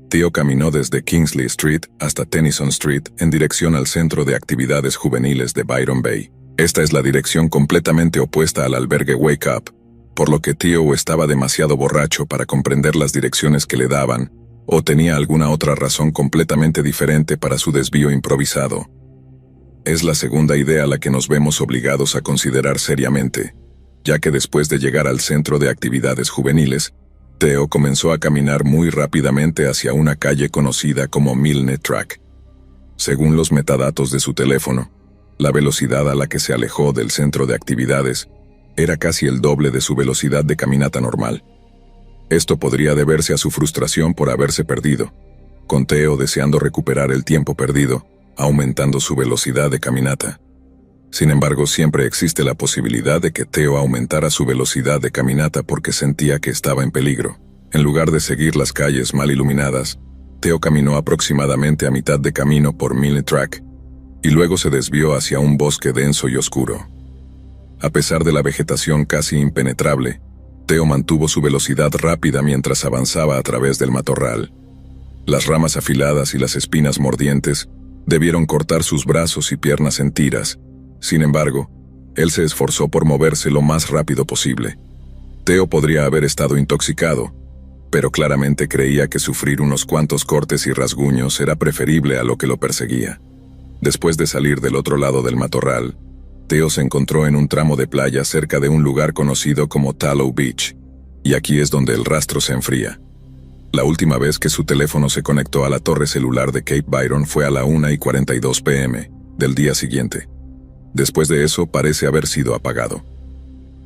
Theo caminó desde Kingsley Street hasta Tennyson Street en dirección al Centro de Actividades Juveniles de Byron Bay. Esta es la dirección completamente opuesta al albergue Wake Up, por lo que Theo estaba demasiado borracho para comprender las direcciones que le daban, o tenía alguna otra razón completamente diferente para su desvío improvisado. Es la segunda idea a la que nos vemos obligados a considerar seriamente, ya que después de llegar al Centro de Actividades Juveniles, Theo comenzó a caminar muy rápidamente hacia una calle conocida como Milne Track. Según los metadatos de su teléfono, la velocidad a la que se alejó del centro de actividades era casi el doble de su velocidad de caminata normal. Esto podría deberse a su frustración por haberse perdido, con Theo deseando recuperar el tiempo perdido, aumentando su velocidad de caminata. Sin embargo, siempre existe la posibilidad de que Theo aumentara su velocidad de caminata porque sentía que estaba en peligro. En lugar de seguir las calles mal iluminadas, Theo caminó aproximadamente a mitad de camino por Milne Track y luego se desvió hacia un bosque denso y oscuro. A pesar de la vegetación casi impenetrable, Theo mantuvo su velocidad rápida mientras avanzaba a través del matorral. Las ramas afiladas y las espinas mordientes debieron cortar sus brazos y piernas en tiras. Sin embargo, él se esforzó por moverse lo más rápido posible. Theo podría haber estado intoxicado, pero claramente creía que sufrir unos cuantos cortes y rasguños era preferible a lo que lo perseguía. Después de salir del otro lado del matorral, Theo se encontró en un tramo de playa cerca de un lugar conocido como Tallow Beach, y aquí es donde el rastro se enfría. La última vez que su teléfono se conectó a la torre celular de Cape Byron fue a la 1:42 p.m. del día siguiente. Después de eso parece haber sido apagado.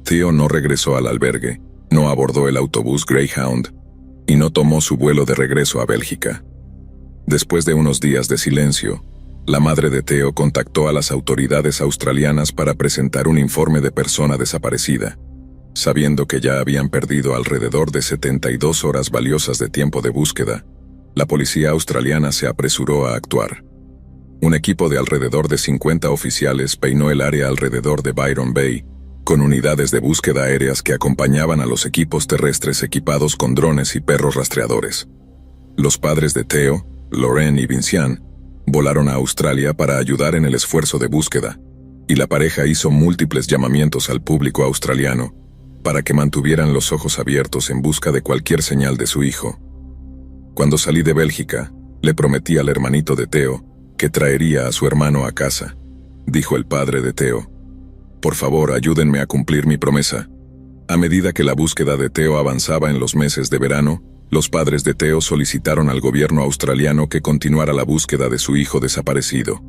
Theo no regresó al albergue, no abordó el autobús Greyhound y no tomó su vuelo de regreso a Bélgica. Después de unos días de silencio, la madre de Theo contactó a las autoridades australianas para presentar un informe de persona desaparecida, sabiendo que ya habían perdido alrededor de 72 horas valiosas de tiempo de búsqueda. La policía australiana se apresuró a actuar. Un equipo de alrededor de 50 oficiales peinó el área alrededor de Byron Bay, con unidades de búsqueda aéreas que acompañaban a los equipos terrestres equipados con drones y perros rastreadores. Los padres de Theo, Lorraine y Vincian, volaron a Australia para ayudar en el esfuerzo de búsqueda, y la pareja hizo múltiples llamamientos al público australiano para que mantuvieran los ojos abiertos en busca de cualquier señal de su hijo. Cuando salí de Bélgica, le prometí al hermanito de Theo que traería a su hermano a casa, dijo el padre de Theo. Por favor, ayúdenme a cumplir mi promesa. A medida que la búsqueda de Theo avanzaba en los meses de verano, los padres de Theo solicitaron al gobierno australiano que continuara la búsqueda de su hijo desaparecido.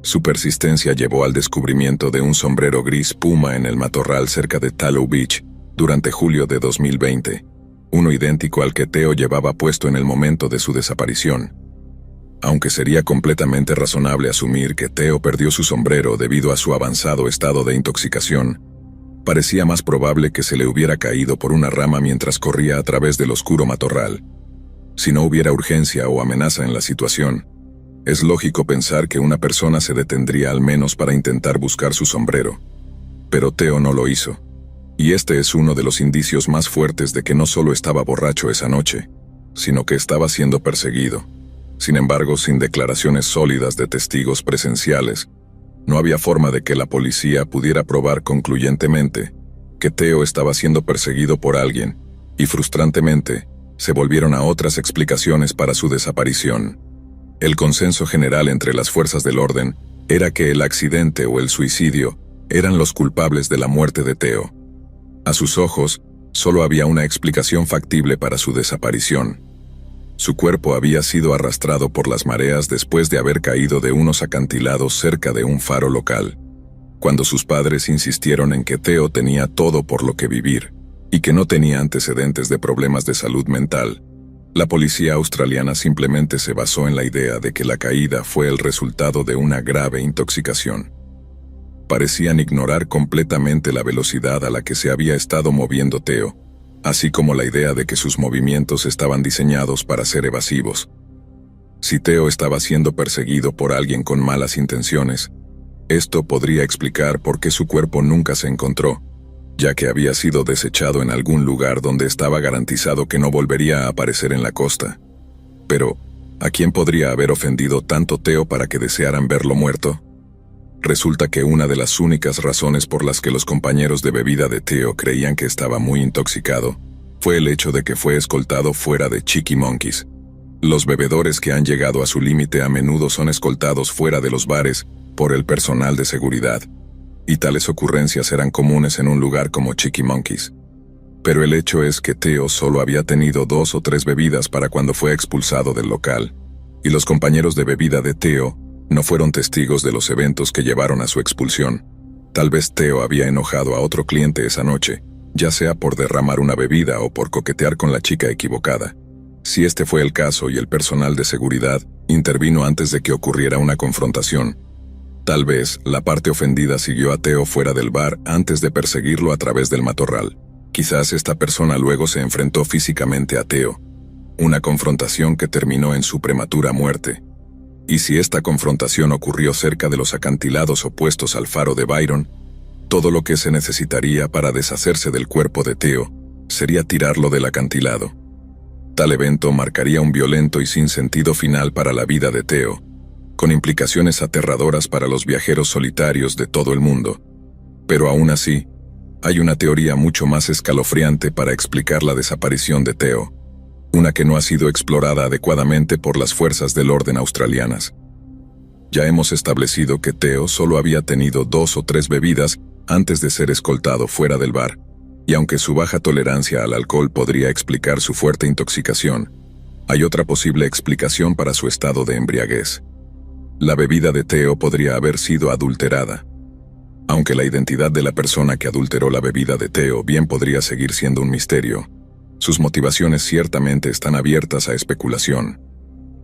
Su persistencia llevó al descubrimiento de un sombrero gris puma en el matorral cerca de Tallow Beach durante julio de 2020, uno idéntico al que Theo llevaba puesto en el momento de su desaparición. Aunque sería completamente razonable asumir que Theo perdió su sombrero debido a su avanzado estado de intoxicación, parecía más probable que se le hubiera caído por una rama mientras corría a través del oscuro matorral. Si no hubiera urgencia o amenaza en la situación, es lógico pensar que una persona se detendría al menos para intentar buscar su sombrero. Pero Theo no lo hizo, y este es uno de los indicios más fuertes de que no solo estaba borracho esa noche, sino que estaba siendo perseguido. Sin embargo, sin declaraciones sólidas de testigos presenciales, no había forma de que la policía pudiera probar concluyentemente que Theo estaba siendo perseguido por alguien, y frustrantemente, se volvieron a otras explicaciones para su desaparición. El consenso general entre las fuerzas del orden era que el accidente o el suicidio eran los culpables de la muerte de Theo. A sus ojos, solo había una explicación factible para su desaparición. Su cuerpo había sido arrastrado por las mareas después de haber caído de unos acantilados cerca de un faro local. Cuando sus padres insistieron en que Theo tenía todo por lo que vivir, y que no tenía antecedentes de problemas de salud mental, La policía australiana simplemente se basó en la idea de que la caída fue el resultado de una grave intoxicación. Parecían ignorar completamente la velocidad a la que se había estado moviendo Theo, así como la idea de que sus movimientos estaban diseñados para ser evasivos. Si Theo estaba siendo perseguido por alguien con malas intenciones, esto podría explicar por qué su cuerpo nunca se encontró, ya que había sido desechado en algún lugar donde estaba garantizado que no volvería a aparecer en la costa. Pero, ¿a quién podría haber ofendido tanto Theo para que desearan verlo muerto? Resulta que una de las únicas razones por las que los compañeros de bebida de Theo creían que estaba muy intoxicado fue el hecho de que fue escoltado fuera de Cheeky Monkeys. Los bebedores que han llegado a su límite a menudo son escoltados fuera de los bares por el personal de seguridad, y tales ocurrencias eran comunes en un lugar como Cheeky Monkeys. Pero el hecho es que Theo solo había tenido 2 o 3 bebidas para cuando fue expulsado del local, y los compañeros de bebida de Theo no fueron testigos de los eventos que llevaron a su expulsión. Tal vez Theo había enojado a otro cliente esa noche, ya sea por derramar una bebida o por coquetear con la chica equivocada. Si este fue el caso y el personal de seguridad intervino antes de que ocurriera una confrontación, tal vez la parte ofendida siguió a Theo fuera del bar antes de perseguirlo a través del matorral. Quizás esta persona luego se enfrentó físicamente a Theo, una confrontación que terminó en su prematura muerte. Y si esta confrontación ocurrió cerca de los acantilados opuestos al faro de Byron, todo lo que se necesitaría para deshacerse del cuerpo de Theo sería tirarlo del acantilado. Tal evento marcaría un violento y sin sentido final para la vida de Theo, con implicaciones aterradoras para los viajeros solitarios de todo el mundo. Pero aún así, hay una teoría mucho más escalofriante para explicar la desaparición de Theo, una que no ha sido explorada adecuadamente por las fuerzas del orden australianas. Ya hemos establecido que Theo solo había tenido 2 o 3 bebidas antes de ser escoltado fuera del bar, y aunque su baja tolerancia al alcohol podría explicar su fuerte intoxicación, hay otra posible explicación para su estado de embriaguez. La bebida de Theo podría haber sido adulterada. Aunque la identidad de la persona que adulteró la bebida de Theo bien podría seguir siendo un misterio, sus motivaciones ciertamente están abiertas a especulación.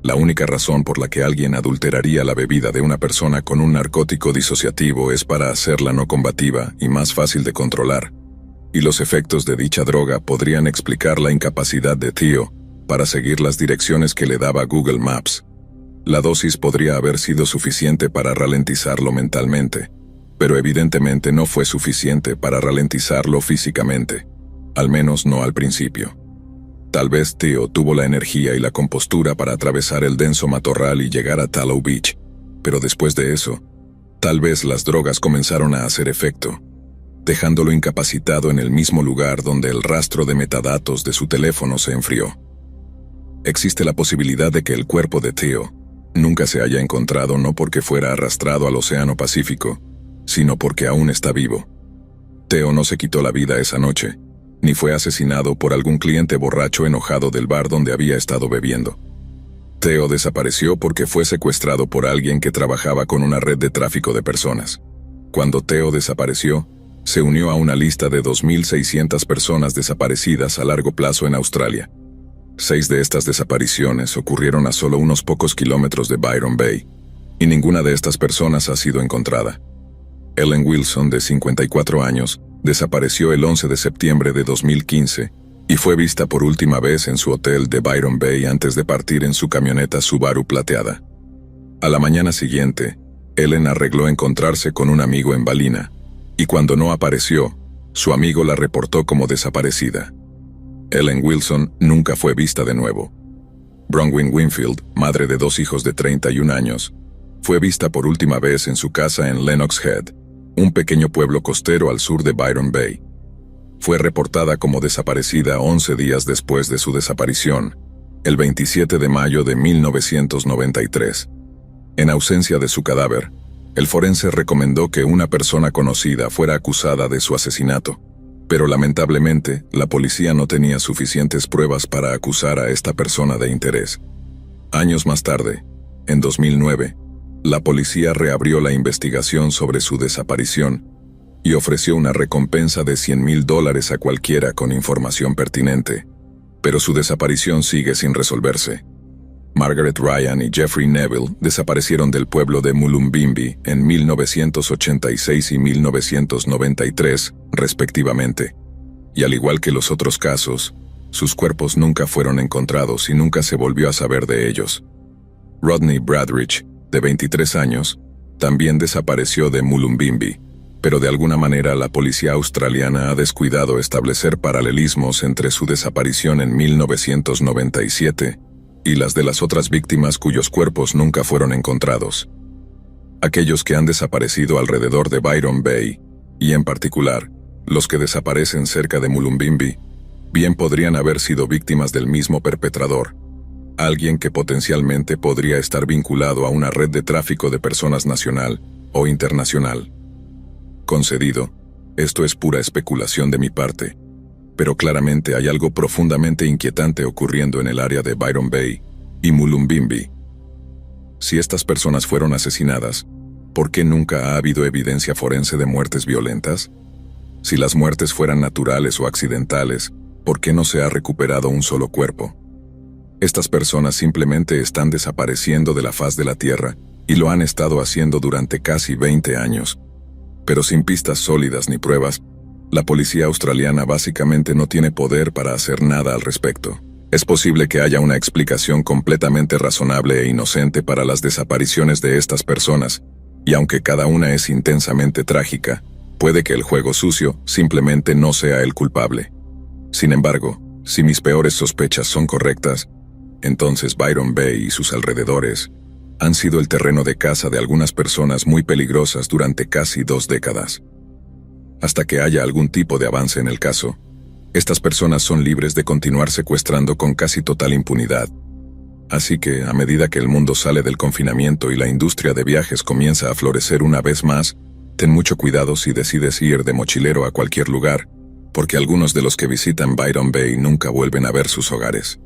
La única razón por la que alguien adulteraría la bebida de una persona con un narcótico disociativo es para hacerla no combativa y más fácil de controlar, y los efectos de dicha droga podrían explicar la incapacidad de Theo para seguir las direcciones que le daba Google Maps. La dosis podría haber sido suficiente para ralentizarlo mentalmente, pero evidentemente no fue suficiente para ralentizarlo físicamente. Al menos no al principio. Tal vez Theo tuvo la energía y la compostura para atravesar el denso matorral y llegar a Tallow Beach, pero después de eso, tal vez las drogas comenzaron a hacer efecto, dejándolo incapacitado en el mismo lugar donde el rastro de metadatos de su teléfono se enfrió. Existe la posibilidad de que el cuerpo de Theo nunca se haya encontrado no porque fuera arrastrado al Océano Pacífico, sino porque aún está vivo. Theo no se quitó la vida esa noche, ni fue asesinado por algún cliente borracho enojado del bar donde había estado bebiendo. Theo desapareció porque fue secuestrado por alguien que trabajaba con una red de tráfico de personas. Cuando Theo desapareció, se unió a una lista de 2.600 personas desaparecidas a largo plazo en Australia. 6 de estas desapariciones ocurrieron a solo unos pocos kilómetros de Byron Bay, y ninguna de estas personas ha sido encontrada. Ellen Wilson, de 54 años, desapareció el 11 de septiembre de 2015 y fue vista por última vez en su hotel de Byron Bay antes de partir en su camioneta Subaru plateada. A la mañana siguiente, Ellen arregló encontrarse con un amigo en Ballina, y cuando no apareció, su amigo la reportó como desaparecida. Ellen Wilson nunca fue vista de nuevo. Bronwyn Winfield, madre de 2 hijos de 31 años, fue vista por última vez en su casa en Lennox Head, un pequeño pueblo costero al sur de Byron Bay. Fue reportada como desaparecida 11 días después de su desaparición, el 27 de mayo de 1993. En ausencia de su cadáver, el forense recomendó que una persona conocida fuera acusada de su asesinato, pero lamentablemente la policía no tenía suficientes pruebas para acusar a esta persona de interés. Años más tarde, en 2009, la policía reabrió la investigación sobre su desaparición y ofreció una recompensa de $100,000 a cualquiera con información pertinente. pero su desaparición sigue sin resolverse. Margaret Ryan y Jeffrey Neville desaparecieron del pueblo de Mullumbimby en 1986 y 1993, respectivamente. Y al igual que los otros casos, sus cuerpos nunca fueron encontrados y nunca se volvió a saber de ellos. Rodney Bradridge, de 23 años, también desapareció de Mullumbimby, pero de alguna manera la policía australiana ha descuidado establecer paralelismos entre su desaparición en 1997 y las de las otras víctimas cuyos cuerpos nunca fueron encontrados. Aquellos que han desaparecido alrededor de Byron Bay, y en particular, los que desaparecen cerca de Mullumbimby, bien podrían haber sido víctimas del mismo perpetrador, alguien que potencialmente podría estar vinculado a una red de tráfico de personas nacional o internacional. Concedido, esto es pura especulación de mi parte, pero claramente hay algo profundamente inquietante ocurriendo en el área de Byron Bay y Mullumbimby. Si estas personas fueron asesinadas, ¿por qué nunca ha habido evidencia forense de muertes violentas? Si las muertes fueran naturales o accidentales, ¿por qué no se ha recuperado un solo cuerpo? Estas personas simplemente están desapareciendo de la faz de la Tierra y lo han estado haciendo durante casi 20 años. Pero sin pistas sólidas ni pruebas, la policía australiana básicamente no tiene poder para hacer nada al respecto. Es posible que haya una explicación completamente razonable e inocente para las desapariciones de estas personas, y aunque cada una es intensamente trágica, puede que el juego sucio simplemente no sea el culpable. Sin embargo, si mis peores sospechas son correctas, entonces Byron Bay y sus alrededores han sido el terreno de caza de algunas personas muy peligrosas durante casi 2 décadas. Hasta que haya algún tipo de avance en el caso, estas personas son libres de continuar secuestrando con casi total impunidad. Así que, a medida que el mundo sale del confinamiento y la industria de viajes comienza a florecer una vez más, ten mucho cuidado si decides ir de mochilero a cualquier lugar, porque algunos de los que visitan Byron Bay nunca vuelven a ver sus hogares.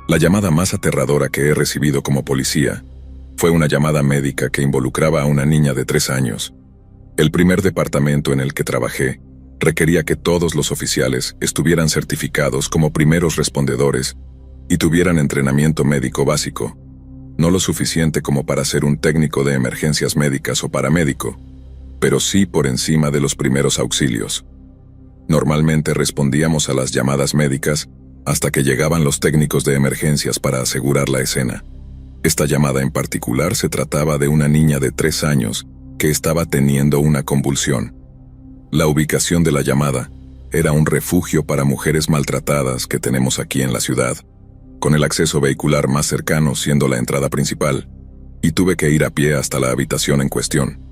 La llamada más aterradora que he recibido como policía fue una llamada médica que involucraba a una niña de 3 años. El primer departamento en el que trabajé requería que todos los oficiales estuvieran certificados como primeros respondedores y tuvieran entrenamiento médico básico, no lo suficiente como para ser un técnico de emergencias médicas o paramédico, pero sí por encima de los primeros auxilios. Normalmente respondíamos a las llamadas médicas hasta que llegaban los técnicos de emergencias para asegurar la escena. Esta llamada en particular se trataba de una niña de 3 años que estaba teniendo una convulsión. La ubicación de la llamada era un refugio para mujeres maltratadas que tenemos aquí en la ciudad, con el acceso vehicular más cercano siendo la entrada principal, y tuve que ir a pie hasta la habitación en cuestión.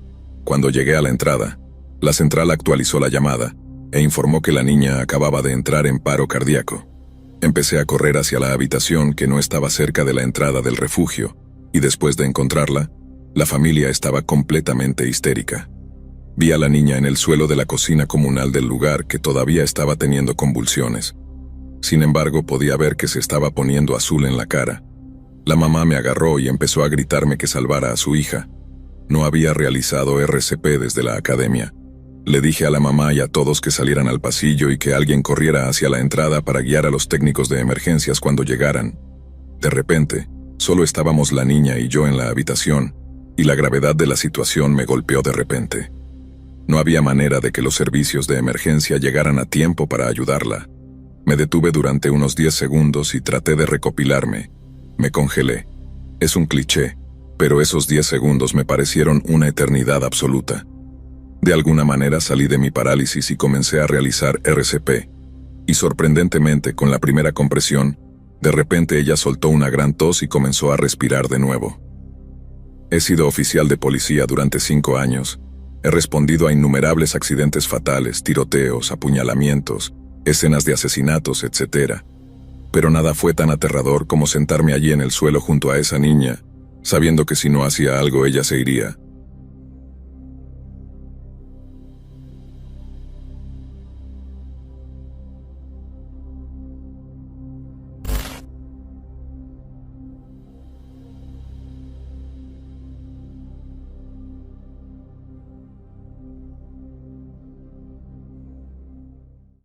Cuando llegué a la entrada, la central actualizó la llamada e informó que la niña acababa de entrar en paro cardíaco. Empecé a correr hacia la habitación que no estaba cerca de la entrada del refugio, y después de encontrarla, la familia estaba completamente histérica. Vi a la niña en el suelo de la cocina comunal del lugar que todavía estaba teniendo convulsiones. Sin embargo, podía ver que se estaba poniendo azul en la cara. La mamá me agarró y empezó a gritarme que salvara a su hija. No había realizado RCP desde la academia. Le dije a la mamá y a todos que salieran al pasillo y que alguien corriera hacia la entrada para guiar a los técnicos de emergencias cuando llegaran. De repente, solo estábamos la niña y yo en la habitación, y la gravedad de la situación me golpeó de repente. No había manera de que los servicios de emergencia llegaran a tiempo para ayudarla. Me detuve durante unos 10 segundos y traté de recopilarme. Me congelé. Es un cliché, pero esos 10 segundos me parecieron una eternidad absoluta. De alguna manera salí de mi parálisis y comencé a realizar RCP. Y sorprendentemente, con la primera compresión, de repente ella soltó una gran tos y comenzó a respirar de nuevo. He sido oficial de policía durante 5 años. He respondido a innumerables accidentes fatales, tiroteos, apuñalamientos, escenas de asesinatos, etc. Pero nada fue tan aterrador como sentarme allí en el suelo junto a esa niña, sabiendo que si no hacía algo ella se iría.